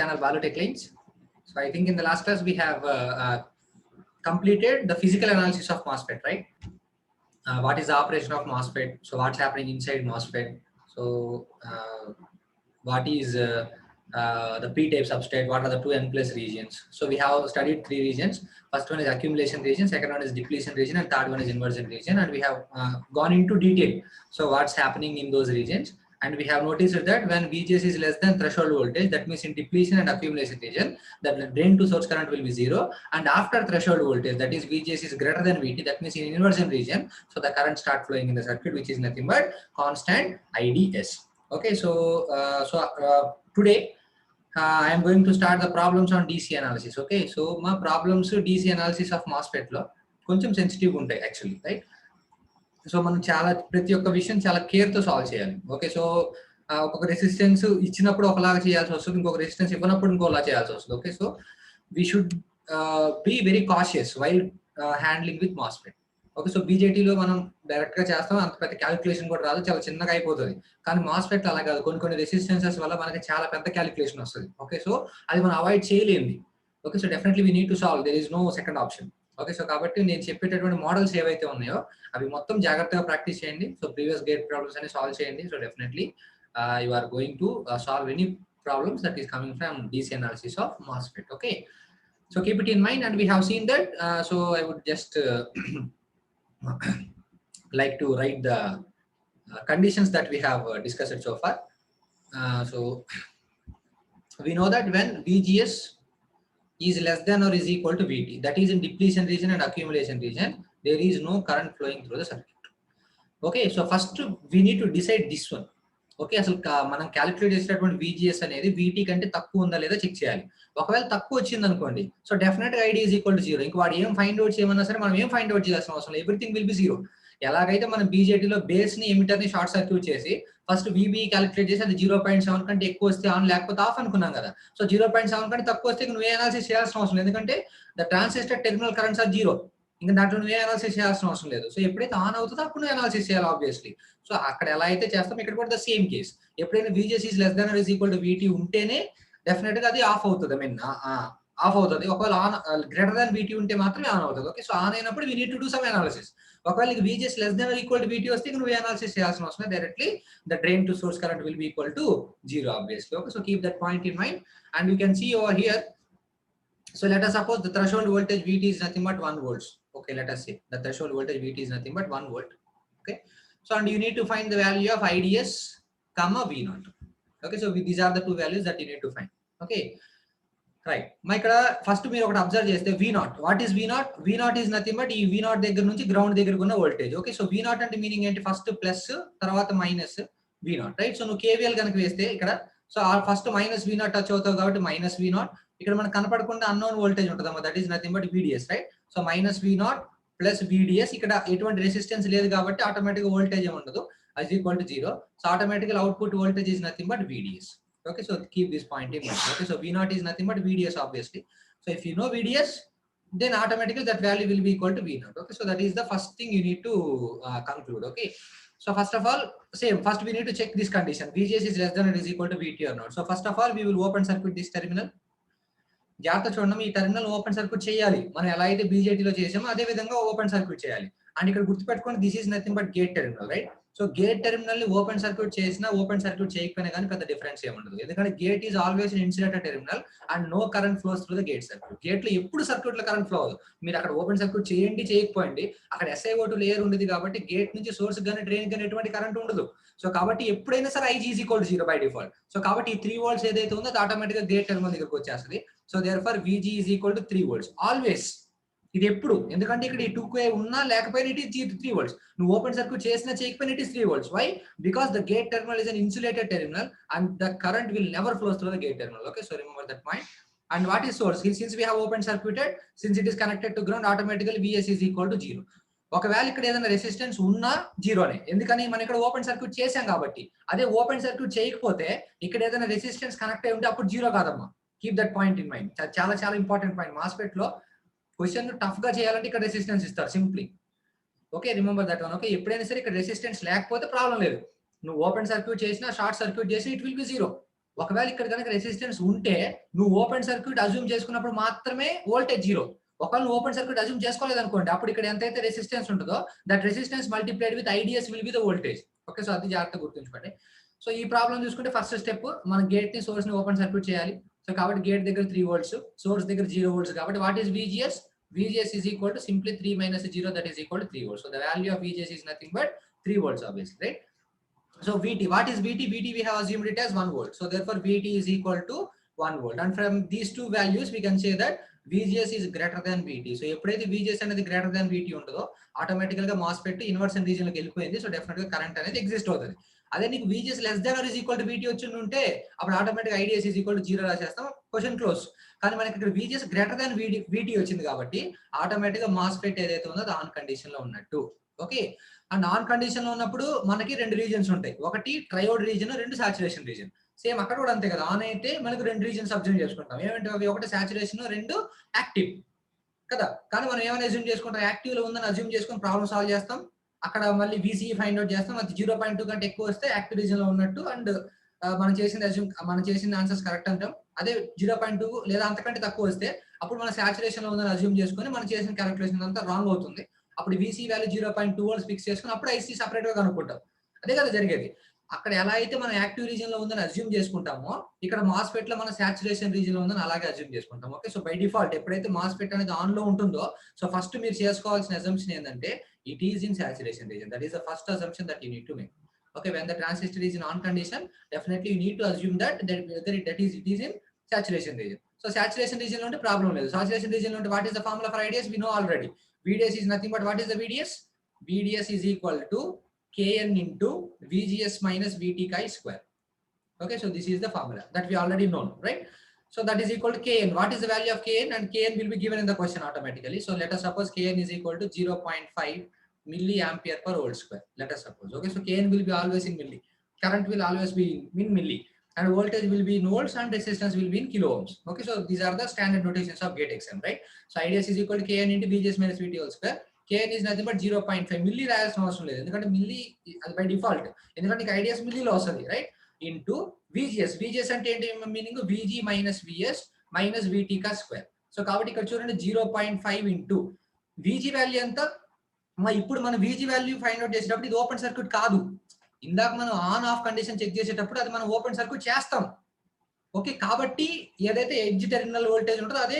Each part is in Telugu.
channel Balu Tech Lines. So I think in the last class we have completed the physical analysis of MOSFET, right? What is the operation of MOSFET? So what's happening inside MOSFET? So what is the p-type substrate? What are the two n plus regions? So we have studied three regions. First one is accumulation region, second one is depletion region, and third one is inversion region. And we have gone into detail. So what's happening in those regions? And we have noticed that when VGS is less than threshold voltage, that means in depletion and accumulation region, that the drain to source current will be 0. And after threshold voltage, that is VGS is greater than VT, that means in inversion region, so the current start flowing in the circuit, which is nothing but constant IDS. Okay, so today I am going to start the problems on DC analysis. Okay, so my problems DC analysis of MOSFET lo koncham sensitive untai actually, right? So మనం చాలా ప్రతి ఒక్క విషయం చాలా కేర్తో సాల్వ్ చేయాలి. ఓకే, సో ఒక్కొక్క రెసిస్టెన్స్ ఇచ్చినప్పుడు ఒకలాగా చేయాల్సి వస్తుంది, ఇంకొక రెసిస్టెన్స్ ఇవ్వనప్పుడు ఇంకోలా చేయాల్సి వస్తుంది. Okay, so we should be very cautious while handling with MOSFET. Okay, so బీజేటీలో మనం డైరెక్ట్గా చేస్తాం, అంత పెద్ద క్యాలిక్యులేషన్ కూడా రాదు, చాలా చిన్నగా అయిపోతుంది. కానీ మాస్ఫెట్ అలా కాదు, కొన్ని రెసిస్టెన్సెస్ వల్ల మనకి చాలా పెద్ద క్యాలిక్యులేషన్ వస్తుంది. ఓకే, సో అది మనం అవాయిడ్ చేయలేంది. Okay, so definitely we need to solve, there is no second option. Okay, so కాబట్టి నేను చెప్పేటటువంటి మోడల్స్ ఏవైతే ఉన్నాయో అవి మొత్తం జాగ్రత్తగా ప్రాక్టీస్ చేయండి. సో ప్రీవియస్ గేట్ ప్రాబ్లమ్స్ అన్ని సాల్వ్ చేయండి. So definitely you are going to solve any problems that is coming from DC analysis of MOSFET. Okay, so keep it in mind, and we have seen that. So I would just like to write the conditions that we have discussed so far. So we know that when VGS is less than or is equal to VT, that is in depletion region and accumulation region, there is no current flowing through the circuit. Okay, so first we need to decide this one. Okay, అసలు మనం క్యాలిక్యులేట్ చేసేటటువంటి VGS అనేది VT కంటే తక్కువ ఉందా లేదా చెక్ చేయాలి. ఒకవేళ తక్కువ వచ్చింది అనుకోండి, సో డెఫినెట్గా ID ఈజ్ ఈక్వల్ టు 0. ఇంకా వాడు ఏం ఫైండ్ అవుట్ చేయమన్నా సరే మనం ఏం ఫైండ్ అవుట్ చేయాల్సిన అవసరం లేదు, ఎవ్రీథింగ్ విల్ బి 0. ఎలాగైతే మనం బీజేటీలో బేస్ ని ఎమిటర్ ని షార్ట్ సర్క్యూట్ చేసి ఫస్ట్ VB క్యాలిక్యులేట్ చేసి అది 0.7 కంటే ఎక్కువ వస్తే ఆన్, లేకపోతే ఆఫ్ అనుకున్నాం కదా. సో 0.7 కంటే తక్కువ వస్తే నువ్వు ఏ అనాలిసిస్ చేయాల్సిన అవసరం లేదు, ఎందుకంటే the transistor terminal currents are 0. ఇంకా దాంట్లో నువ్వే అనాలిసిస్ చేయాల్సిన అవసరం లేదు. సో ఎప్పుడైతే ఆన్ అవుతుందో అప్పుడు నువ్వు అనాలిసిస్ చేయాలి ఆబ్వియస్లీ. సో అక్కడ ఎలా అయితే చేస్తాం ఇక్కడ కూడా ద సేమ్ కేస్. ఎప్పుడైనా VGS is less than are is equal to VT ఉంటేనే డెఫినెట్ గా అది ఆఫ్ అవుతుంది. ఐ మీన్ ఆఫ్ అవుతుంది. ఒకవేళ ఆన్ గ్రేటర్ దాన్ VT ఉంటే మాత్రమే ఆన్ అవుతుంది. ఓకే, సో ఆన్ అయినప్పుడు we need to do some analysis. ఒకవేళ VGS less than or equal to VT వస్తే నువ్వు అనాలిసిస్ చేయాల్సిన అవసరం లేదు, directly the drain to source current will be equal to 0 obviously. Okay, so keep that point in mind, and you can see over here. So let us suppose the threshold voltage VT is nothing but 1 volts. Okay, let us say the threshold voltage VT is nothing but 1 volt. Okay, so and you need to find the value of IDS comma V0. Okay, so these are the two values that you need to find. Okay, right. My ikkada first మీరు ఒకటి అబ్జర్వ్ చేస్తే V0, what is V0? V0 is nothing but ఈ V0 దగ్గర నుంచి గ్రౌండ్ దగ్గరకు ఉన్న వోల్టేజ్. ఓకే, సో V0 అంటే మీనింగ్ ఏంటి? ఫస్ట్ ప్లస్ తర్వాత మైనస్ V0, రైట్? సో నువ్వు KVL కనుక వేస్తే ఇక్కడ, so first minus V0 touch అవుతావు కాబట్టి మైనస్ V0. ఇక్కడ మనకు కనపడకుండా అన్నోన్ వోల్టేజ్ ఉంటుందమ్మా, that is nothing but VDS, right? So minus V0 plus VDS, ఇక్కడ ఎటువంటి రెసిస్టెన్స్ లేదు కాబట్టి ఆటోమేటిక్ వోల్టేజ్ ఏమి ఉండదు, as equal to 0. So automatical output voltage is nothing but VDS. Okay, so keep this point in mind. Okay, so V0 is nothing but VDS obviously. So if you know VDS, then automatically that value will be equal to V0. Okay, so that is the first thing you need to conclude. Okay, so first of all, same, first we need to check this condition, VGS is less than or is equal to VT or not. So first of all we will open circuit this terminal. జాగ్రత్త చూడండి, ఈ టెర్మినల్ ఓపెన్ సర్క్యూట్ చేయాలి. మనం ఎలా అయితే బీజేటీలో చేసామో అదే విధంగా ఓపెన్ సర్క్యూట్ చేయాలి. అండ్ ఇక్కడ గుర్తుపెట్టుకోండి, this is nothing but gate terminal, right? So gate terminal ని ఓపెన్ సర్క్యూట్ చేసినా ఓపెన్ సర్క్యూట్ చేయకపోయినా కానీ పెద్ద డిఫరెన్స్ ఏముండదు, ఎందుకంటే gate is always insulator terminal and no current flows through the gate circuit. Gate లో ఎప్పుడు సర్క్యూట్ లో కరెంట్ ఫ్లో అవ్వదు. మీరు అక్కడ ఓపెన్ సర్క్యూట్ చేయండి చేయకపోండి, అక్కడ SiO2 లేయర్ ఉండేది కాబట్టి గేట్ నుంచి సోర్స్ కానీ డ్రైన్ కానీ ఎటువంటి కరెంట్ ఉండదు. సో కాబట్టి ఎప్పుడైనా సరే IG is equal to 0 by default. So కాబట్టి ఈ 3 volts ఏదైతే ఉందో అది ఆటోమేటిక్ గా గేట్ టెర్మినల్ దగ్గరకు వచ్చేస్తుంది. So therefore VG is equal to 3 volts always. ఇది ఎప్పుడు, ఎందుకంటే ఇక్కడ ఈ 2K ఉన్నా లేకపోయినా ఇట్ ఈస్ 3 volts. నువ్వు ఓపెన్ సర్క్యూట్ చేసినా చేయకపోయినా it is 3 volts. Why? Because the gate terminal is an insulated terminal and the current will never flows through the gate terminal. Okay, so remember that point. And what is source? Since we have open circuited, since it is connected to ground, automatically VS is equal to 0. ఒకవేళ ఇక్కడ ఏదైనా రెసిస్టెన్స్ ఉన్నా జీరోనే, ఎందుకని మనం ఇక్కడ ఓపెన్ సర్క్యూట్ చేసాం కాబట్టి. అదే ఓపెన్ సర్క్యూట్ చేయకపోతే ఇక్కడ ఏదైనా రెసిస్టెన్స్ కనెక్ట్ అయి ఉంటే అప్పుడు 0 కాదమ్మా. Keep that point in mind, చాలా చాలా ఇంపార్టెంట్ పాయింట్. మాస్ఫెట్ లో క్వశ్చన్ టఫ్ గా చేయాలంటే ఇక్కడ రెసిస్టెన్స్ ఇస్తారు simply. Okay, remember that one. Okay, ఎప్పుడైనా సరే ఇక్కడ రెసిస్టెన్స్ లేకపోతే ప్రాబ్లం లేదు, నువ్వు ఓపెన్ సర్క్యూట్ చేసినా షార్ట్ సర్క్యూట్ చేసినా ఇట్ విల్ బి 0. ఒకవేళ ఇక్కడ కనుక రెసిస్టెన్స్ ఉంటే నువ్వు ఓపెన్ సర్క్యూట్ అజ్యూమ్ చేసుకున్నప్పుడు మాత్రమే వోల్టేజ్ జీరో. ఒకవేళ నువ్వు ఓపెన్ సర్క్యూట్ అజ్యూమ్ చేసుకోలేదు అనుకోండి, అప్పుడు ఇక్కడ ఎంతైతే రెసిస్టెన్స్ ఉంటుందో that resistance multiplied with IDS will be the voltage. Okay, so అది జాగ్రత్తగా గుర్తుంచుకోండి. సో ఈ ప్రాబ్లం చూసుకుంటే ఫస్ట్ స్టెప్ మన గేట్ ని సోర్స్ ని ఓపెన్ సర్క్యూట్ చేయాలి. సో కాబట్టి గేట్ దగ్గర 3 volts, సోర్స్ దగ్గర 0 volts కాబట్టి what is VGS? VGS is equal to simply 3 minus 0, that is equal to 3 volts. So the value of VGS is nothing but 3 volts obviously, right? So VT, what is VT? VT we have assumed it as 1 volt. So therefore VT is equal to 1 volt. And from these two values we can say that VGS is greater than VT. So ఎప్పుడైతే VGS అనేది greater than VT ఉంటుందో ఆటోమేటికల్ గా MOSFET ఇన్వర్షన్ రీజియన్ లోకి వెళ్ళిపోయింది. సో డెఫినెట్ గా కరెంట్ అనేది ఎగ్జిస్ట్ అవుతుంది. అదే నీకు VGS less than or is equal to VT వచ్చి ఉంటే అప్పుడు automatic IDS is equal to 0 రాసేస్తాం, క్వశ్చన్ క్లోజ్. కానీ మనకి ఇక్కడ VGS greater than VT వచ్చింది కాబట్టి ఆటోమేటిక్ గా MOSFET ఏదైతే ఉందో అది ఆన్ కండిషన్ లో ఉన్నట్టు. ఓకే, అండ్ ఆన్ కండిషన్ లో ఉన్నప్పుడు మనకి 2 రీజన్స్ ఉంటాయి. ఒకటి triode reason, 2 saturation reason. Same అక్కడ కూడా అంతే కదా, ఆన్ అయితే మనకు 2 రీజన్స్ అబ్జర్వ్ చేసుకుంటాం. ఏమంటే అవి ఒకటి సాచురేషన్, 2 యాక్టివ్ కదా. కానీ మనం ఏమైనా అజ్యూమ్ చేసుకుంటాం, యాక్టివ్ లో ఉందని అజ్యూమ్ చేసుకుని ప్రాబ్లమ్ సాల్వ్ చేస్తాం. అక్కడ మళ్ళీ VCE ఫైండ్ అవుట్ చేస్తాం, అది 0.2 కంటే ఎక్కువ వస్తే యాక్టివ్ రీజన్ లో ఉన్నట్టు అండ్ మనం చేసిన ఆన్సర్స్ కరెక్ట్ అంటాం. అదే 0.2 లేదా అంతకంటే తక్కువ వస్తే అప్పుడు మనం సాచురేషన్ లో ఉందని అజ్యూమ్ చేసుకుని మనం చేసిన క్యాలిక్యులేషన్ అంతా రాంగ్ అవుతుంది. అప్పుడు VCE వాల్యూ 0.2 volts ఫిక్స్ చేసుకుని అప్పుడు IC సెపరేట్ గా కనుక్కుంటాం. అదే కదా జరిగేది. అక్కడ ఎలా అయితే మనం యాక్టివ్ రీజన్ లో ఉందని అజ్యూమ్ చేసుకుంటామో ఇక్కడ MOSFET లో మన సాచురేషన్ రీజన్ లో ఉందని అలాగే అజ్యూమ్ చేసుకుంటాం. ఓకే, సో బై డిఫాల్ట్ ఎప్పుడైతే MOSFET అనేది ఆన్ లో ఉంటుందో సో ఫస్ట్ మీరు చేసుకోవాల్సిన అజంప్షన్ ఏంటంటే it is in saturation reason. That is the first assumption that you need to make. Okay, when the transistor is in on condition, definitely you need to assume that it is in saturation region. So saturation region lo unte problem ledhu. Saturation region lo unte what is the formula for IDS? We know already. VDS is nothing but what is the VDS? VDS is equal to Kn into VGS minus VT chi square. Okay, so this is the formula that we already know, right? So that is equal to Kn. What is the value of Kn? And Kn will be given in the question automatically. So let us suppose Kn is equal to 0.5 milliampere per volt square. Let us suppose. Okay, so Kn will be always in milli. Current will always be in milli. And voltage will be in volts and resistance will be in kilo ohms. Okay, so these are the standard notations of gate exam, right? So IDS is equal to Kn into VGS minus VT whole square. Kn is nothing but 0.5 milli రాయాల్సిన అవసరం లేదు, ఎందుకంటే మిల్లీ అది బై డిఫాల్ట్, ఎందుకంటే నీకు ఐడియాస్ మిల్లీలో వస్తుంది, రైట్? Into VGS. VGS అంటే ఏంటి meaning? VG minus VS minus VT కా స్క్వేర్. సో కాబట్టి ఇక్కడ చూడండి 0.5 ఇంటూ VG వాల్యూ ఎంత? ఇప్పుడు మనం VG వాల్యూ ఫైండ్ అవుట్ చేసేటప్పుడు ఇది ఓపెన్ సర్క్యూట్ కాదు. ఇందాక మనం ఆన్ ఆఫ్ కండిషన్ చెక్ చేసేటప్పుడు అది మనం ఓపెన్ సర్క్యూట్ చేస్తాం. ఓకే, కాబట్టి ఏదైతే ఎడ్జ్ టెర్మినల్ వోల్టేజ్ ఉంటుందో అదే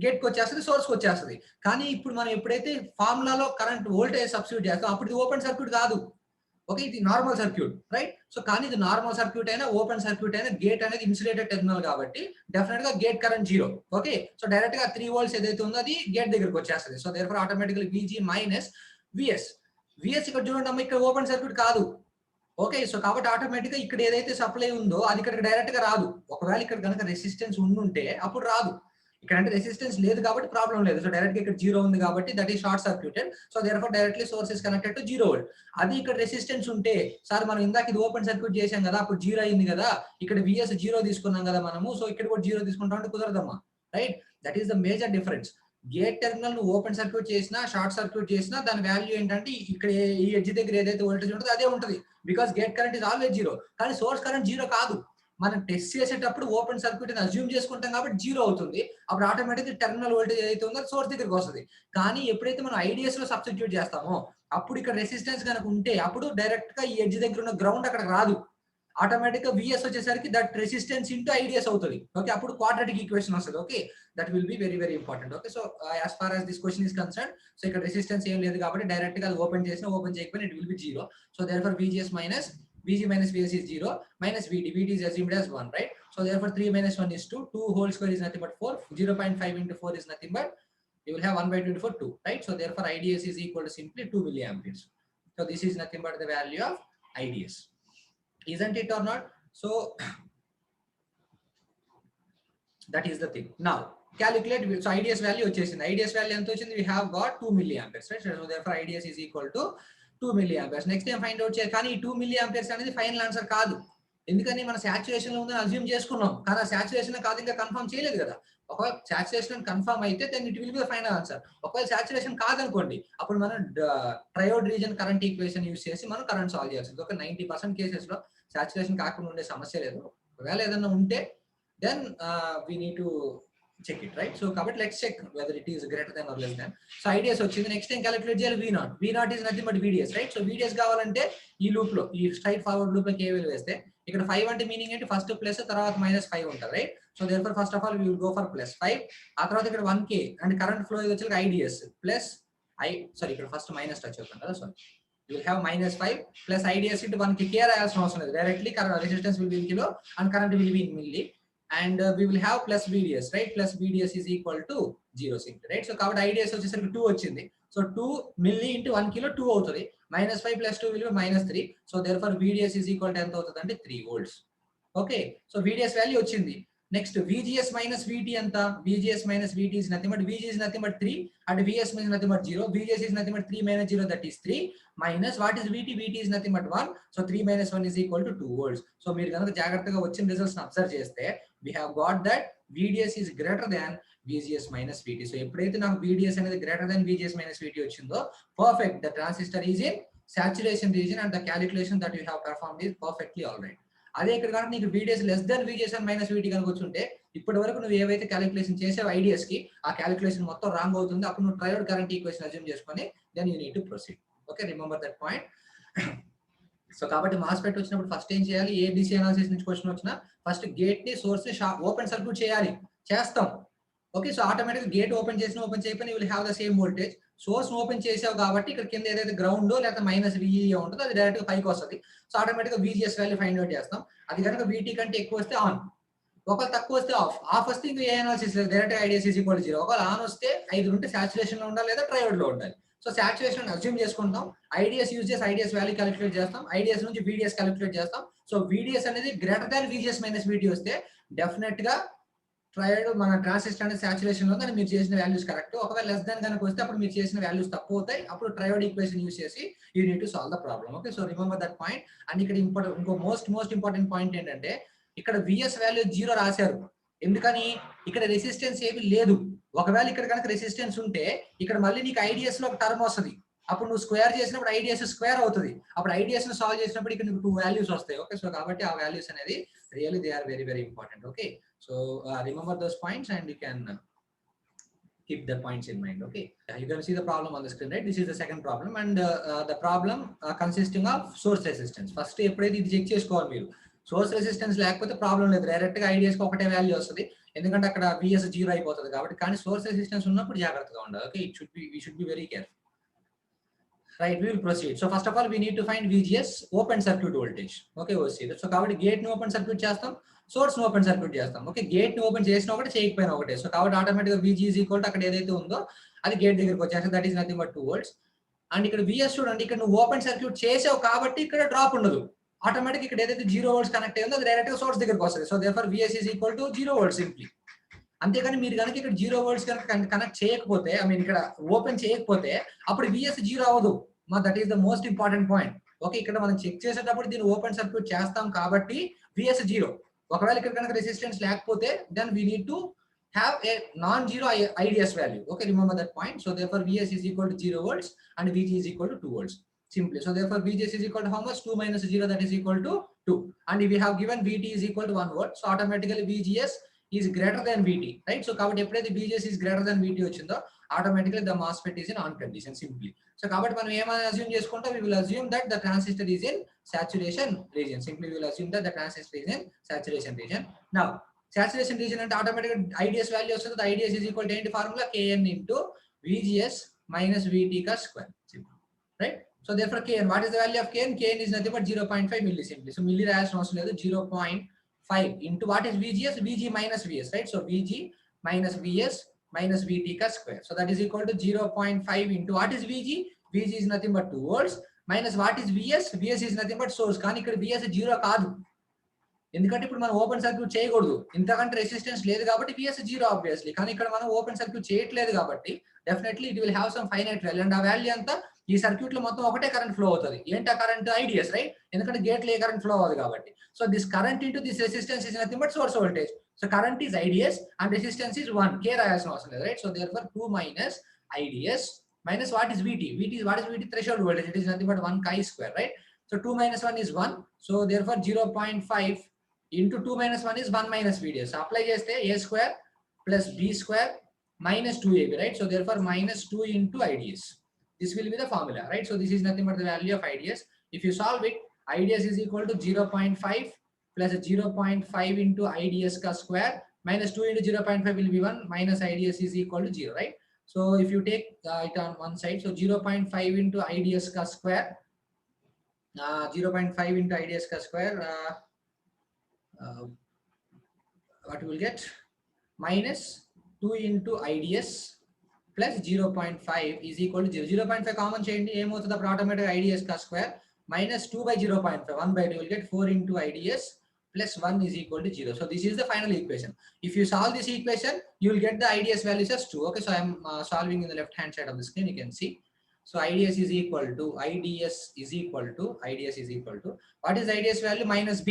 గేట్ కి వచ్చేస్తుంది, సోర్స్ కి వచ్చేస్తుంది. కానీ ఇప్పుడు మనం ఎప్పుడైతే ఫార్ములాలో కరెంట్ వోల్టేజ్ సబ్స్టిట్యూట్ చేస్తాం అప్పుడు ఇది ఓపెన్ సర్క్యూట్ కాదు. ఓకే, ఇది నార్మల్ సర్క్యూట్, రైట్? సో కానీ ఇది నార్మల్ సర్క్యూట్ అయినా ఓపెన్ సర్క్యూట్ అయినా గేట్ అనేది ఇన్సులేటెడ్ టెర్మినల్ కాబట్టి డెఫినెట్ గా gate current 0. Okay, so direct గా 3 volts ఏదైతే ఉందో అది గేట్ దగ్గరికి వచ్చేస్తుంది. So therefore automatically VG minus VS. VS ఇక్కడ చూడండి అమ్మ, ఇక్కడ ఓపెన్ సర్క్యూట్ కాదు. ఓకే, సో కాబట్టి ఆటోమేటిక్ గా ఇక్కడ ఏదైతే సప్లై ఉందో అది ఇక్కడ డైరెక్ట్ గా రాదు. ఒకవేళ ఇక్కడ కనుక రెసిస్టెన్స్ ఉండుంటే అప్పుడు రాదు. ఇక్కడ అంటే రెసిస్టెన్స్ లేదు కాబట్టి ప్రాబ్లం లేదు. సో డైరెక్ట్ గా ఇక్కడ 0 ఉంది కాబట్టి that is short circuited. So therefore directly source is connected to 0 volt. అది ఇక్కడ రెసిస్టెన్స్ ఉంటే సార్ మనం ఇందాక ఇది ఓపెన్ సర్క్యూట్ చేసాం కదా అప్పుడు 0 అయింది కదా, ఇక్కడ VS 0 తీసుకున్నాం కదా మనము, సో ఇక్కడ కూడా 0 తీసుకుంటాం అంటే కుదరదమ్మా, right? That is the major difference. Gate terminal నువ్వు ఓపెన్ సర్క్యూట్ చేసినా షార్ట్ సర్క్యూట్ చేసినా దాని వాల్యూ ఏంటంటే ఇక్కడ ఈ ఎడ్జ్ దగ్గర ఏదైతే వోల్టేజ్ ఉంటుందో అదే ఉంటుంది, because gate current is always 0. కానీ సోర్స్ కరెంట్ 0 కాదు. మనం టెస్ట్ చేసేటప్పుడు ఓపెన్ సర్క్యూట్ అని అజ్యూమ్ చేసుకుంటాం కాబట్టి 0 అవుతుంది. అప్పుడు ఆటోమేటిక్ టెర్మినల్ వోల్టేజ్ ఏదైతే ఉందో సోర్స్ దగ్గరికి వస్తుంది. కానీ ఎప్పుడైతే మనం IDS లో సబ్స్టిట్యూట్ చేస్తామో అప్పుడు ఇక్కడ రెసిస్టెన్స్ కనుక ఉంటే అప్పుడు డైరెక్ట్ గా ఈ ఎడ్జ్ దగ్గర ఉన్న గ్రౌండ్ అక్కడికి రాదు. ఆటోమేటిక్ గా VS వచ్చేసరికి దట్ రెసిస్టెన్స్ ఇంటూ IDS అవుతుంది. ఓకే, అప్పుడు క్వాడ్రాటిక్ ఈక్వేషన్ వస్తుంది. Okay, that will be very very important. Okay, so as far as this question is concern, సో ఇక్కడ రెసిస్టెన్స్ ఏం లేదు కాబట్టి డైరెక్ట్ గా అది ఓపెన్ చేసినా ఓపెన్ చేయకపోయినా it will B 0. So therefore VGS minus VG minus VS is 0 minus VT. VT is assumed as 1, right? So therefore 3 minus 1 is 2. 2 whole square is nothing but 4. 0.5 into 4 is nothing but you will have 1/24 2, right? So therefore IDS is equal to simply 2 milliamperes. So this is nothing but the value of IDS, isn't it or not? So that is the thing. Now calculate. So IDS value వచ్చేసింది. IDS value ఎంత వచ్చింది? We have got 2 milliamperes, right? So therefore IDS is equal to 2 milliamperes. Next time find out చేయాలి. కానీ ఈ 2 milliamperes అనేది ఫైనల్ ఆన్సర్ కాదు. ఎందుకని మన సాచురేషన్ లో ఉందని అజ్యూమ్ చేసుకున్నాం, కానీ ఆ సాచురేషన్ కాదు ఇంకా కన్ఫర్మ్ చేయలేదు కదా. ఒకవేళ సాచురేషన్ కన్ఫర్మ్ అయితే then it will be the final answer. ఒకవేళ సాచురేషన్ కాదనుకోండి అప్పుడు మనం triode region current equation use చేసి మనం కరెంట్ సాల్వ్ చేయాల్సింది. ఒక 90% కేసెస్ లో సాచురేషన్ కాకుండా ఉండే సమస్య లేదు. ఒకవేళ ఏదైనా ఉంటే then we need to check it, right? So కాబట్టి let's check whether it is greater than or less than. So IDS వచ్చింది. నెక్స్ట్ ఏం క్యాలిక్యులేట్ చేయాలి? V0 is nothing but VDS, right? So VDS కావాలంటే ఈ లూప్ లో, ఈ స్ట్రైట్ ఫార్వర్డ్ లూప్ లో KVL వేస్తే ఇక్కడ 5 అంటే మీనింగ్ ఏంటి? ఫస్ట్ ప్లస్ తర్వాత -5 ఉంటుంది, right? So therefore first of all we will go for +5. ఆ తర్వాత ఇక్కడ 1K అండ్ కరెంట్ ఫ్లో ఇది వచ్చి IDS ప్లస్ ఇక్కడ ఫస్ట్ మైనస్ టచ్ అవుతుంది కదా, sorry. You will have -5 plus IDS into 1K. K రాయాల్సిన అవసరం లేదు. Directly resistance will be in kilo and current will be in milli. And we will have plus VDS, right? Plus VDS is equal to 0 simply, right? So కాబట్టి IDS వచ్చేసరికి 2 వచ్చింది. So 2 milli into 1 kilo 2 అవుతుంది. -5 plus 2 will be -3. So therefore VDS is equal to ఎంత అవుతుంది అంటే 3 volts. Okay. So VDS value వచ్చింది. Next VGS minus VT ఎంత? VGS minus VT is nothing but VG is nothing but 3 and VS is nothing but 0. VGS is nothing but 3 minus 0, that is 3, minus what is VT? VT is nothing but 1. So 3 minus 1 is equal to 2 volts. So మీరు కనుక జాగ్రత్తగా వచ్చిన రిజల్ట్స్ అబ్జర్వ్ చేస్తే we have got that VDS is greater than VGS minus VT. So ఎప్పుడైతే నాకు VDS అనేది greater than VGS minus VT వచ్చిందో, perfect, the transistor is in saturation region and the calculation that you have performed is perfectly all right. అదే ఇక్కడ కనుక నీకు VDS less than VGS and minus VT కనుక వచ్చుంటే ఇప్పటి వరకు నువ్వు ఏవైతే క్యాలిక్యులేషన్ చేసావు IDS కి, ఆ క్యాలిక్యులేషన్ మొత్తం రాంగ్ అవుతుంది. అప్పుడు నువ్వు ట్రయోడ్ కరెంట్ ఈక్వేషన్ అజ్యూమ్ చేసుకొని then you need to proceed. Okay, remember that point. So కాబట్టి మాస్ఫెట్ వచ్చినప్పుడు ఫస్ట్ ఏం చేయాలి? ABC అనాలిసిస్ నుంచి క్వశ్చన్ వచ్చినా ఫస్ట్ గేట్ ని సోర్స్ ని ఓపెన్ సర్క్యూట్ చేయాలి, చేస్తాం. Okay, so automatic gate open చేసినా ఓపెన్ చేయకపోయినా you will have the same voltage. Source open చేసావు కాబట్టి ఇక్కడ కింద ఏదైతే గ్రౌండ్ లేదా -VE ఉంటుందో అది డైరెక్ట్ గా పైకి వస్తుంది. సో ఆటోమేటిక్ గా VGS వాల్యూ ఫైండ్ అవుట్ చేస్తాం. అది కనుక VT కంటే ఎక్కువ వస్తే ఆన్, ఒకవేళ తక్కువ వస్తే ఆఫ్ వస్తే ఇంకా ఏ అనాలిసిస్ లేదు, direct IDS is equal to 0. ఒకవేళ ఆన్ వస్తే 5 ఉంటే సాచురేషన్ లో ఉండాలి లేదా ట్రయోడ్ లో ఉండాలి. సో సాచురేషన్ అజ్యూమ్ చేసుకుంటాం, IDS యూజ్ చేసి IDS వాల్యూ క్యాలిక్యులేట్ చేస్తాం, IDS నుంచి VDS క్యాలిక్యులేట్ చేస్తాం. సో VDS అనేది greater than VGS minus VT వస్తే డెఫినెట్ గా ట్రయోడ్ మన ట్రాన్సిస్టర్ అనేది సాచురేషన్ లో ఉంది, మీరు చేసిన వాల్యూస్ కరెక్ట్. ఒకవేళ లెస్ దాన్ కనుక వస్తే అప్పుడు మీరు చేసిన వాల్యూస్ తక్కువ అవుతాయి. అప్పుడు ట్రయోడ్ ఈక్వేషన్ యూజ్ చేసి you need to solve the problem. Okay, so remember that point. And ఇక్కడ ఇంకో మోస్ట్ ఇంపార్టెంట్ పాయింట్ ఏంటంటే ఇక్కడ VS వాల్యూ 0 రాశారు. ఎందుకని? ఇక్కడ రెసిస్టెన్స్ ఏమీ లేదు. ఒకవేళ ఇక్కడ కనుక రెసిస్టెన్స్ ఉంటే ఇక్కడ మళ్ళీ నీకు IDS లో ఒక టర్మ్ వస్తుంది. అప్పుడు నువ్వు స్క్వేర్ చేసినప్పుడు IDS స్క్వేర్ అవుతుంది. అప్పుడు IDS ను సాల్వ్ చేసినప్పుడు ఇక్కడ నీకు 2 వాల్యూస్ వస్తాయి. ఓకే, సో కాబట్టి ఆ వాల్యూస్ అనేది really they are very very important. Okay, so remember those points and you can keep the points in mind. Okay, you can see the problem on the screen, right? This is the second problem and the problem consisting of source resistance. First ఎప్పుడైతే ఇది చెక్ చేసుకోవాలి మీరు, సోర్స్ రెసిస్టెన్స్ లేకపోతే ప్రాబ్లం లేదు, డైరెక్ట్ గా IDS కి ఒకటే వాల్యూ వస్తుంది, ఎందుకంటే అక్కడ VS 0 అయిపోతుంది కాబట్టి. కానీ సోర్స్ రెసిస్టెన్స్ ఉన్నప్పుడు జాగ్రత్తగా ఉండాలి. Okay, we should be very careful. Right, we will proceed. So first of all we need to find VGS open circuit voltage. Okay, we'll see that. So కాబట్టి గేట్ ని ఓపెన్ సర్క్యూట్ చేస్తాం, సోర్స్ ని ఓపెన్ సర్క్యూట్ చేస్తాం. ఓకే, గేట్ ని ఓపెన్ చేసినా ఒకటి చేయకపోయినా ఒకటే. సో కాబట్టి ఆటోమేటిక్ గా VG is equal to అక్కడ ఏదైతే ఉందో అది గేట్ దగ్గరికి వచ్చేస్తే that is nothing but 2 volts. And ఇక్కడ VS చూడండి, ఇక్కడ నువ్వు ఓపెన్ సర్క్యూట్ చేసావు కాబట్టి ఇక్కడ డ్రాప్ ఉండదు. ఆటోమేటిక్ ఇక్కడ ఏదైతే 0 volts కనెక్ట్ అయ్యిందో అది డైరెక్ట్ గా సోర్స్ దగ్గరికి వస్తుంది. So therefore VS is equal to 0 volts simply. అంతేగాని మీరు కనుక ఇక్కడ 0 volts కనుక కనెక్ట్ చేయకపోతే, ఐ మీన్ ఇక్కడ ఓపెన్ చేయకపోతే అప్పుడు VS 0 అవ్వదు. That is the most important point. Okay, ఇక్కడ మనం చెక్ చేసేటప్పుడు దీన్ని ఓపెన్ సర్క్యూట్ చేస్తాం కాబట్టి VS 0. ఒకవేళ ఇక్కడ కనుక రెసిస్టెన్స్ లేకపోతే then we need to have a non zero IDS value. Okay, remember that point. So therefore VS is equal to 0 volts and VG is equal to 2 volts simply. So therefore VGS is equal to how much? 2 minus 0, that is equal to 2. And if we have given VT is equal to 1 volt, so automatically VGS is greater than VT, right? So కాబట్టి ఎప్పుడైతే VGS is greater than VT వచ్చిందో automatically the MOSFET is in on condition simply. So కాబట్టి మనం ఏమని అస్యూమ్ చేసుకుంటాం? We will assume that the transistor is in saturation region. Simply we will assume that the transistor is in saturation region. Now saturation region అంటే automatically IDS value వస్తుంది. The IDS is equal to ఏంటి formula? Kn into VGS minus VT ka square simply, right? So therefore Kn, what is the value of Kn? Kn is nothing but 0.5 milli simply. So milli రాయాల్సిన అవసరం లేదు. 0.5 into what is VGS? VG minus VS, right? So VG minus VS minus VT ka square. So that is equal to 0.5 into what is VG? VG is nothing but 2 volts minus what is VS? VS is nothing but source. కానీ ఇక్కడ VS 0 కాదు, ఎందుకంటే ఇప్పుడు మనం ఓపెన్ సర్క్యూట్ చేయకూడదు, ఇంతకంటే రెసిస్టెన్స్ లేదు కాబట్టి VS 0 ఆబ్వియస్లీ. కానీ ఇక్కడ మనం ఓపెన్ సర్క్యూట్ చేయట్లేదు కాబట్టి definitely it will have some finite value and ఆ వాల్యూ అంతా ఈ సర్క్యూట్ లో మొత్తం ఒకటే కరెంట్ ఫ్లో అవుతుంది. ఏంటి ఆ కరెంట్? IDS, right? ఎందుకంటే గేట్ లో ఏ కరెంట్ ఫ్లో అవ్వదు కాబట్టి. So this current into this resistance is nothing but source voltage. So current is IDS and resistance is 1. K రాయాల్సిన అవసరం లేదు, right? So therefore 2 minus IDS minus what is VT? What is VT? Threshold voltage. It is nothing but 1 chi square, right? So 2 minus 1 is 1. So therefore 0.5 into 2 minus 1 is 1 minus VDS. So apply చేస్తే a square plus b square minus 2ab, right? So therefore minus 2 into IDS. This will be the formula, right? So this is nothing but the value of IDS. If you solve it, IDS is equal to 0.5 plus 0.5 into IDS ka square minus 2 into 0.5 will be 1 minus IDS is equal to 0, right? So if you take it on one side, so 0.5 into IDS ka square, 0.5 into IDS ka square, what you will get? Minus 2 into IDS plus 0.5 is equal to 0. 0.5 common చేయండి ఏమవుతుంది అప్పుడు automatic IDS ka square minus 2 by 0.5, 1 by 2 will get 4 into IDS plus 1 is equal to 0. So this is the final equation. If you solve this equation, you will get the IDS values as 2. Okay, so I am solving in the left hand side of the screen, you can see. So IDS is equal to what is IDS value? Minus b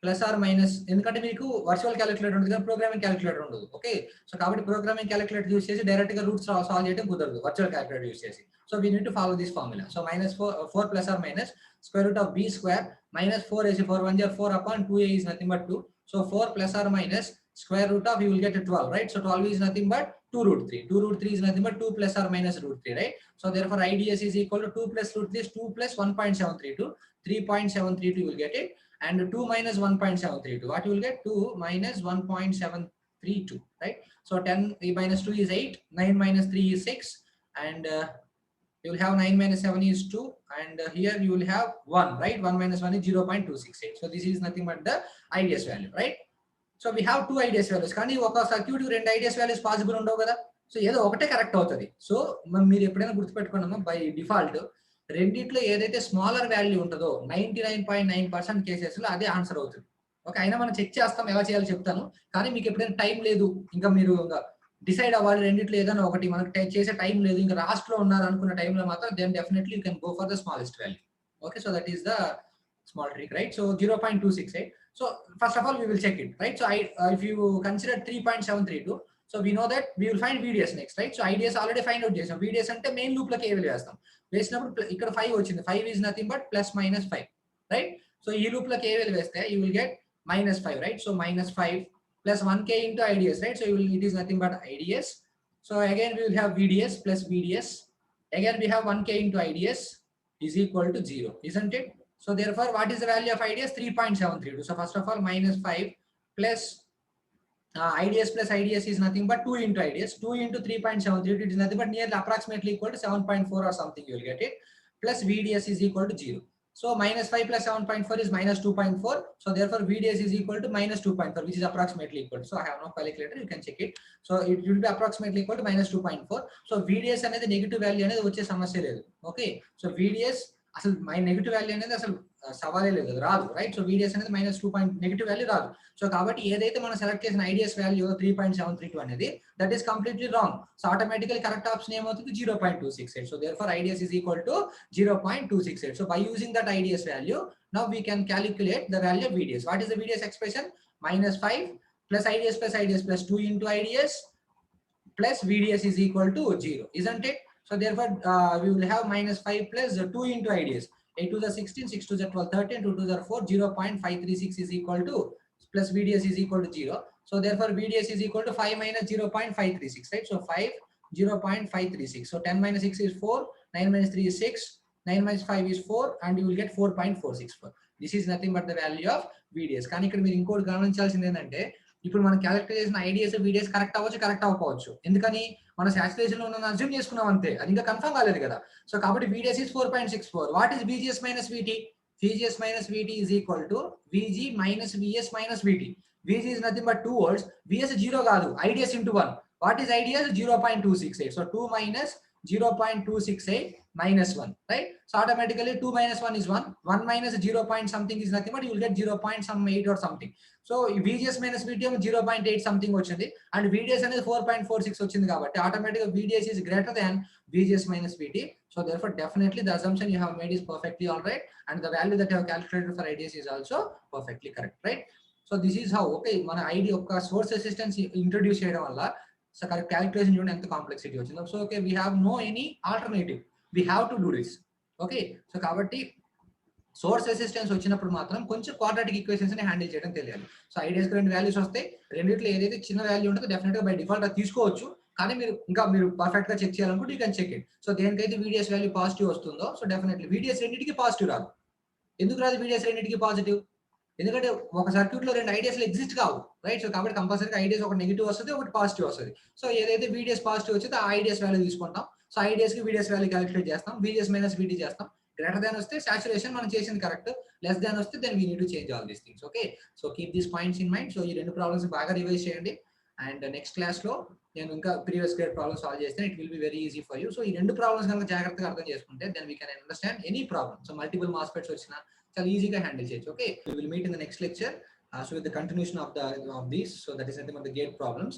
plus or minus, ఎందుకంటే మీకు వర్చువల్ క్యాలిక్యులేటర్ ఉంటుంది కానీ ప్రోగ్రామింగ్ క్యాలిక్యులేటర్ ఉండదు. ఓకే, సో కాబట్టి ప్రోగ్రామింగ్ క్యాలిక్యులేటర్ యూస్ చేసి డైరెక్ట్ గా రూట్స్ సాల్వ్ చేయడం కుదరదు వర్చువల్ క్యాలిక్యులేటర్ యూస్ చేసి. So we need to follow this formula. So minus 4 plus or minus square root of b square minus 4 is 4 1 4 upon 2a is nothing but 2. So 4 plus or minus square root of, you will get 12, right? So 12 is nothing but 2 root 3. 2 root 3 is nothing but 2 plus or minus root 3, right? So therefore IDS is equal to 2 plus root 3 is 2 plus 1.732, 3.732 you will get it. And 2 minus 1.732, what you will get? 2 minus 1.732, right? So 10 minus 2 is 8, 9 minus 3 is 6, and you will have 9 minus 7 is 2, and here you will have 1, right? 1 minus 1 is 0.268. So this is nothing but the IDS value, right? So we have two IDS values. కానీ ఒక సర్క్యూట్ కి రెండు IDS values పాసిబుల్ ఉండవు కదా. సో ఏదో ఒకటే కరెక్ట్ అవుతుంది. సో మీరు ఎప్పుడైనా గుర్తుపెట్టుకున్నామా, బై డిఫాల్ట్ రెండిట్లో ఏదైతే స్మాలర్ వాల్యూ ఉంటుందో 99.9% కేసెస్ లో అదే ఆన్సర్ అవుతుంది. ఓకే, అయినా మనం చెక్ చేస్తాం, ఎలా చేయాలో చెప్తాను. కానీ మీకు ఎప్పుడైనా టైం లేదు, ఇంకా మీరు డిసైడ్ అవ్వాలి రెండిట్లో ఏదైనా ఒకటి, మనకు చేసే టైం లేదు, ఇంకా లాస్ట్ లో ఉన్నారు అనుకున్న టైంలో మాత్రం then definitely you can go for the smallest value. Okay, so that is the small trick, right? So 0.268. So first of all we will check it, right? So if you consider 3.732, so we know that we will find VDS next, right? So IDS already find out చేసాం. VDS అంటే మెయిన్ లూప్ లోకి ఏ వాల్యూ వేస్తాం, వేసినప్పుడు ఇక్కడ 5 వచ్చింది. 5 is nothing but plus minus 5, right? So ఈ లూప్ లోకి ఏ వాల్యూ వేస్తే you will get minus 5, right? So minus 5 plus 1k into IDS, right? So it is nothing but IDS. So again we will have VDS plus VDS, again we have 1k into IDS is equal to 0, isn't it? So therefore, what is the value of IDS? 3.732. So first of all, minus 5 plus IDS plus IDS is nothing but 2 into IDS. 2 into 3.732, it is nothing but nearly approximately equal to 7.4 or something, you will get it. Plus VDS is equal to 0. So minus 5 plus 7.4 is minus 2.4. So therefore, VDS is equal to minus 2.4, which is approximately equal to. So I have no calculator, you can check it. So it will be approximately equal to minus 2.4. So VDS అనేది నెగటివ్ వాల్యూ అనేది వచ్చే సమస్య లేదు. ఓకే, సో VDS అసలు నెగటివ్ వాల్యూ అనేది అసలు సవాలే లేదు, రాదు, రైట్? సో VDS అనేది minus 2 నెగటివ్ వాల్యూ రాదు. సో కాబట్టి ఏదైతే మనం సెలెక్ట్ చేసిన IDS వాల్యూ 3.732 అనేది that is completely wrong. So automatically correct option ఏమవుతుంది? 0.268. So therefore IDS is equal to 0.268. So by using that IDS value, now we can calculate the value of VDS. What is the VDS expression? Minus 5 plus IDS plus 2 into IDS plus VDS is equal to 0, isn't it? So therefore we will have minus 5 plus 2 into IDS. 8 to the 16, 6 to the 12, 13, 2 to the 4, 0.536 is equal to, plus VDS is equal to 0. So therefore VDS is equal to 5 minus 0.536, right? So 5, 0.536. So 10 minus 6 is 4, 9 minus 3 is 6, 9 minus 5 is 4, and you will get 4.464. This is nothing but the value of VDS. కానీ ఇక్కడ మీరు ఇంకోటి గమనించాల్సింది ఏంటంటే, ఇప్పుడు మనం క్యాలిక్యులేట్ చేసిన IDS VDS కరెక్ట్ అవ్వచ్చు, కరెక్ట్ అవ్వకపోవచ్చు. ఎందుకని? మన సాచురేషన్ లో ఉన్న అజ్యూమ్ చేసుకున్నాం అంతే, అది ఇంకా కన్ఫర్మ్ కాలేదు కదా. సో కాబట్టి VDS is 4.64. What is VGS minus VT? VGS minus VT is equal to VG minus VS minus VT. VG is nothing but 2 volts, VS 0 కాదు, IDS into 1. What is IDS? 0.268. So 2 minus 0.268 minus 1, right? So automatically 2 minus 1 is 1, 1 minus 0 point something is nothing but you will get 0.8 or something. So VGS minus VT 0.8 something వచ్చింది, and VDS అనేది 4.46 వచ్చింది కాబట్టి automatically VDS is greater than VGS minus VT. So therefore definitely the assumption you have made is perfectly all right, and the value that you have calculated for IDS is also perfectly correct, right? So this is how, okay, మన ID యొక్క సోర్స్ రెసిస్టెన్స్ ఇంట్రొడ్యూస్ చేయడం వల్ల సో కరెక్ట్ క్యాలిక్యులేషన్ చూడండి ఎంత కాంప్లెక్సిటీ వచ్చిందో. So okay, we have no any alternative, we have to do this. Okay, so కాబట్టి సోర్స్ రెసిస్టెన్స్ వచ్చినప్పుడు మాత్రం కొంచెం క్వాడ్రాటిక్ ఈక్వేషన్స్ ని హ్యాండిల్ చేయడం తెలియాలి. సో ఐడియాస్ రెండు వాల్యూస్ వస్తాయి, రెండిట్లో ఏదైతే చిన్న వాల్యూ ఉంటుందో డెఫినెట్ గా బై డిఫాల్ట్ అది తీసుకోవచ్చు. కానీ మీరు పర్ఫెక్ట్ గా చెక్ చేయాలనుకుంటే you can check it. So దేనికైతే VDS వాల్యూ పాజిటివ్ వస్తుందో, సో డెఫినెట్లీ VDS రెండింటికి పాజిటివ్ రాదు. ఎందుకు రాదు VDS రెండింటికి పాజిటివ్? ఎందుకంటే ఒక సర్క్యూట్ లో రెండు ఐడియాస్ ఎగ్జిస్ట్ కావు, రైట్? సో కాబట్టి కంపల్సరీగా ఐడియాస్ ఒకటి నెగిటివ్ వస్తుంది, ఒకటి పాజిటివ్ వస్తుంది. సో ఏదైతే VDS పాజిటివ్ వచ్చిందో ఆ ఐడియాస్ వాల్యూ తీసుకుంటాం. సో ఐడియాస్ కి VDS వాల్యూ క్యాలిక్యులేట్ చేస్తాం, VDS మైనస్ VD చేస్తాం. గ్రేటర్ దాన్ వస్తే సాచురేషన్ మనం చేసింది కరెక్ట్, లెస్ దాన్ వస్తే then we need to change all these things. Okay, so keep these points in mind. So ఈ రెండు ప్రాబ్లమ్స్ బాగా రివైజ్ చేయండి. అండ్ నెక్స్ట్ క్లాస్ లో నేను ఇంకా ప్రీవియస్ గ్రేడ్ ప్రాబ్లమ్ సాల్వ్ చేస్తే it will be very easy for you. So ఈ రెండు ప్రాబ్లమ్స్ కనుక జాగ్రత్తగా అర్థం చేసుకుంటే then we can understand any problem. So multiple MOSFETs వచ్చినా చాలా ఈజీగా హ్యాండిల్ చేయొచ్చు. Okay, we will meet in the next lecture. So with the continuation of these, so that is nothing but the gate problems.